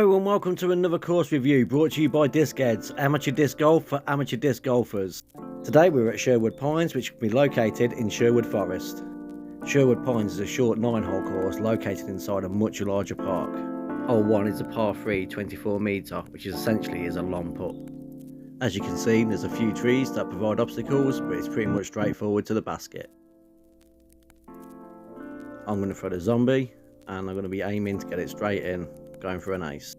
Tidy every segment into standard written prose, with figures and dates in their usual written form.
Hello and welcome to another course review brought to you by Disc-Heads, amateur disc golf for amateur disc golfers. Today we're at Sherwood Pines, which can be located in Sherwood Forest. Sherwood Pines is a short 9-hole course located inside a much larger park. Hole 1 is a par 3 24 metre, which essentially is a long putt. As you can see, there's a few trees that provide obstacles, but it's pretty much straightforward to the basket. I'm going to throw the zombie and I'm going to be aiming to get it straight in, going for an ace.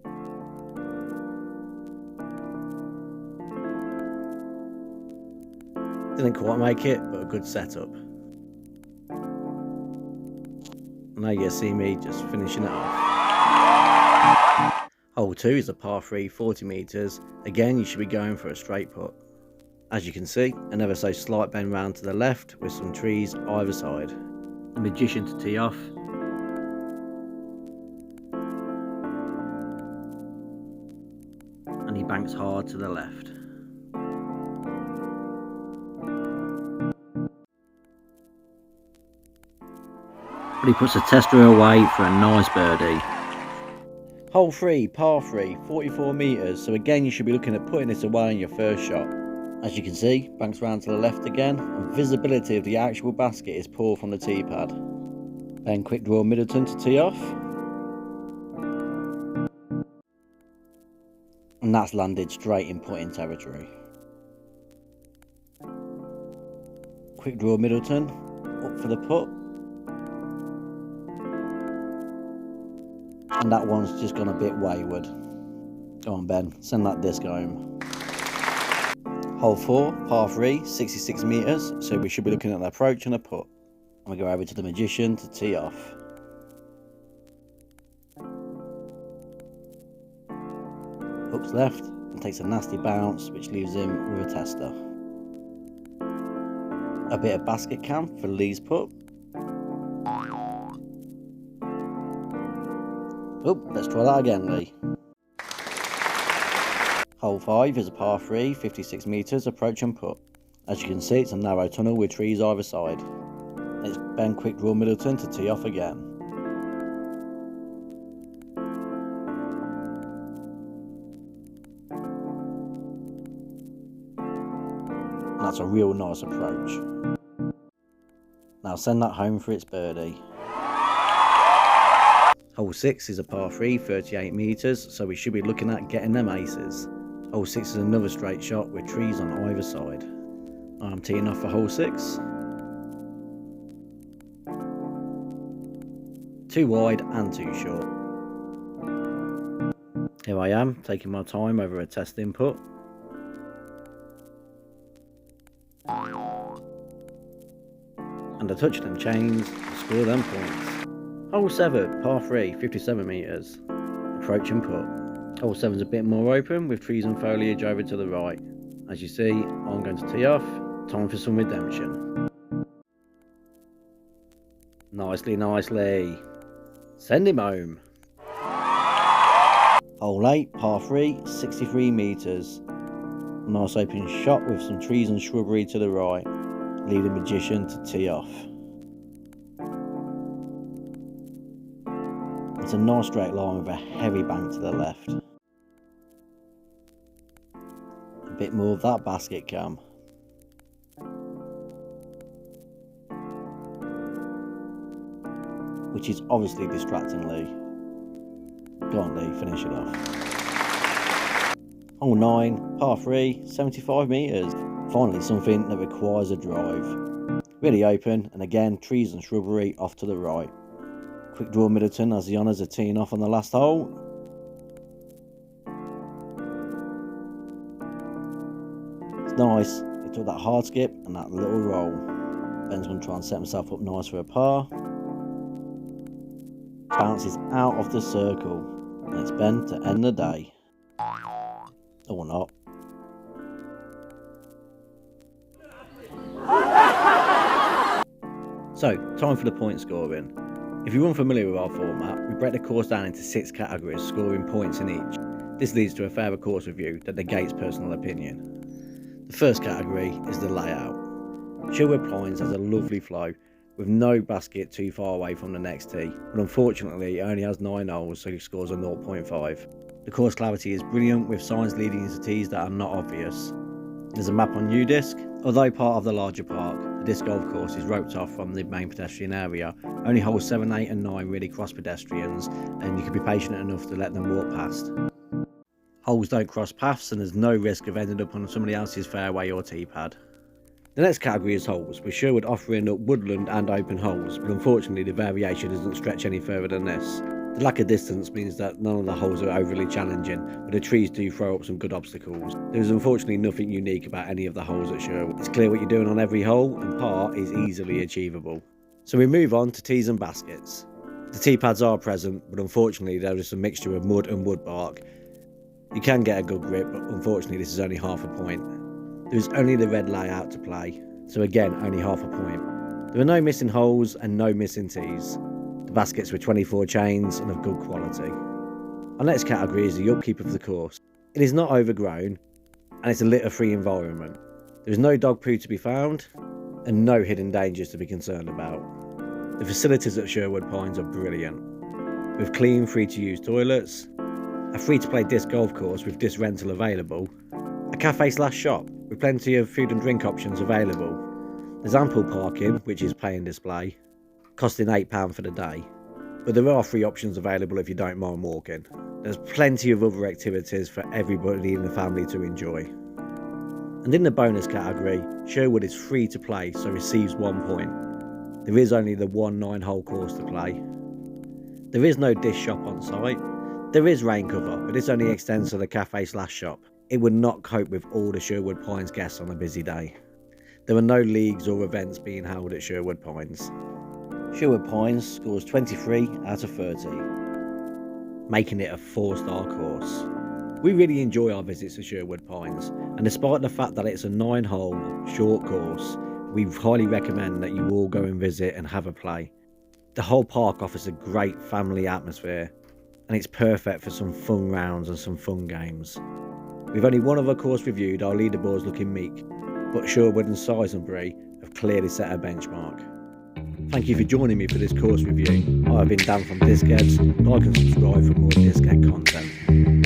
Didn't quite make it, but a good setup. Now you see me just finishing it off. Hole 2 is a par 3 40 metres. Again, you should be going for a straight putt. As you can see, an ever so slight bend round to the left with some trees either side. The magician to tee off. And he banks hard to the left. But he puts a tester away for a nice birdie. Hole 3, par 3, 44 metres, so again you should be looking at putting this away on your first shot. As you can see, banks round to the left again, and visibility of the actual basket is poor from the tee pad. Then quick draw Middleton to tee off. And that's landed straight in putting territory. Quick draw Middleton, up for the putt. And that one's just gone a bit wayward. Go on Ben, send that disc home. Hole 4, par 3, 66 metres, so we should be looking at an approach and a putt. And we go over to the magician to tee off. Hooks left and takes a nasty bounce, which leaves him with a tester. A bit of basket cam for Lee's putt. Oh, let's try that again, Lee. Hole 5 is a par 3, 56 metres, approach and putt. As you can see, it's a narrow tunnel with trees either side. It's Ben quick draw Middleton to tee off again. And that's a real nice approach. Now send that home for its birdie. Hole 6 is a par 3, 38 metres, so we should be looking at getting them aces. Hole 6 is another straight shot with trees on either side. I'm teeing off for hole 6. Too wide and too short. Here I am, taking my time over a test input. And I touch them chains and score them points. Hole 7, par 3, 57 metres. Approach and putt. Hole 7's a bit more open with trees and foliage over to the right. As you see, I'm going to tee off. Time for some redemption. Nicely, nicely. Send him home. Hole 8, par 3, 63 metres. Nice open shot with some trees and shrubbery to the right. Lead the magician to tee off. It's a nice straight line with a heavy bank to the left. A bit more of that basket cam. Which is obviously distracting Lee. Go on Lee, finish it off. Hole 9, par 3, 75 metres. Finally something that requires a drive. Really open, and again trees and shrubbery off to the right. Quick draw Middleton as the honours are teeing off on the last hole. It's nice, he took that hard skip and that little roll. Ben's going to try and set himself up nice for a par. Bounces out of the circle. And it's Ben to end the day. Or not. So, time for the point scoring. If you're unfamiliar with our format, we break the course down into 6 categories, scoring points in each. This leads to a fairer course review that negates personal opinion. The first category is the layout. Sherwood Pines has a lovely flow, with no basket too far away from the next tee, but unfortunately it only has 9 holes, so he scores a 0.5. The course clarity is brilliant, with signs leading into tees that are not obvious. There's a map on U-disc. Although part of the larger park, the disc golf course is roped off from the main pedestrian area. Only holes 7, 8 and 9 really cross pedestrians, and you can be patient enough to let them walk past. Holes don't cross paths, and there's no risk of ending up on somebody else's fairway or tee pad. The next category is holes, with Sherwood offering up woodland and open holes, but unfortunately the variation doesn't stretch any further than this. The lack of distance means that none of the holes are overly challenging, but the trees do throw up some good obstacles. There is unfortunately nothing unique about any of the holes at Sherwood. It's clear what you're doing on every hole, and par is easily achievable. So we move on to tees and baskets. The tee pads are present, but unfortunately there is a mixture of mud and wood bark. You can get a good grip, but unfortunately this is only half a point. There is only the red layout to play, so again only half a point. There are no missing holes and no missing tees. The baskets were 24 chains and of good quality. Our next category is the upkeep of the course. It is not overgrown, and it's a litter-free environment. There is no dog poo to be found, and no hidden dangers to be concerned about. The facilities at Sherwood Pines are brilliant, with clean, free-to-use toilets, a free-to-play disc golf course with disc rental available, a cafe/shop with plenty of food and drink options available. There's ample parking, which is pay and display, costing £8 for the day, but there are free options available if you don't mind walking. There's plenty of other activities for everybody in the family to enjoy. And in the bonus category, Sherwood is free to play, so receives 1 point. There is only the one 9-hole course to play. There is no disc shop on site. There is rain cover, but this only extends to the cafe/shop. It would not cope with all the Sherwood Pines guests on a busy day. There are no leagues or events being held at Sherwood Pines. Sherwood Pines scores 23 out of 30, making it a 4-star course. We really enjoy our visits to Sherwood Pines, and despite the fact that it's a 9-hole short course, we highly recommend that you all go and visit and have a play. The whole park offers a great family atmosphere, and it's perfect for some fun rounds and some fun games. With only one other course reviewed, our leaderboard's looking meek, but Sherwood and Sizenbury have clearly set a benchmark. Thank you for joining me for this course review. I have been Dan from Disc Heads. Like and subscribe for more Disc Head content.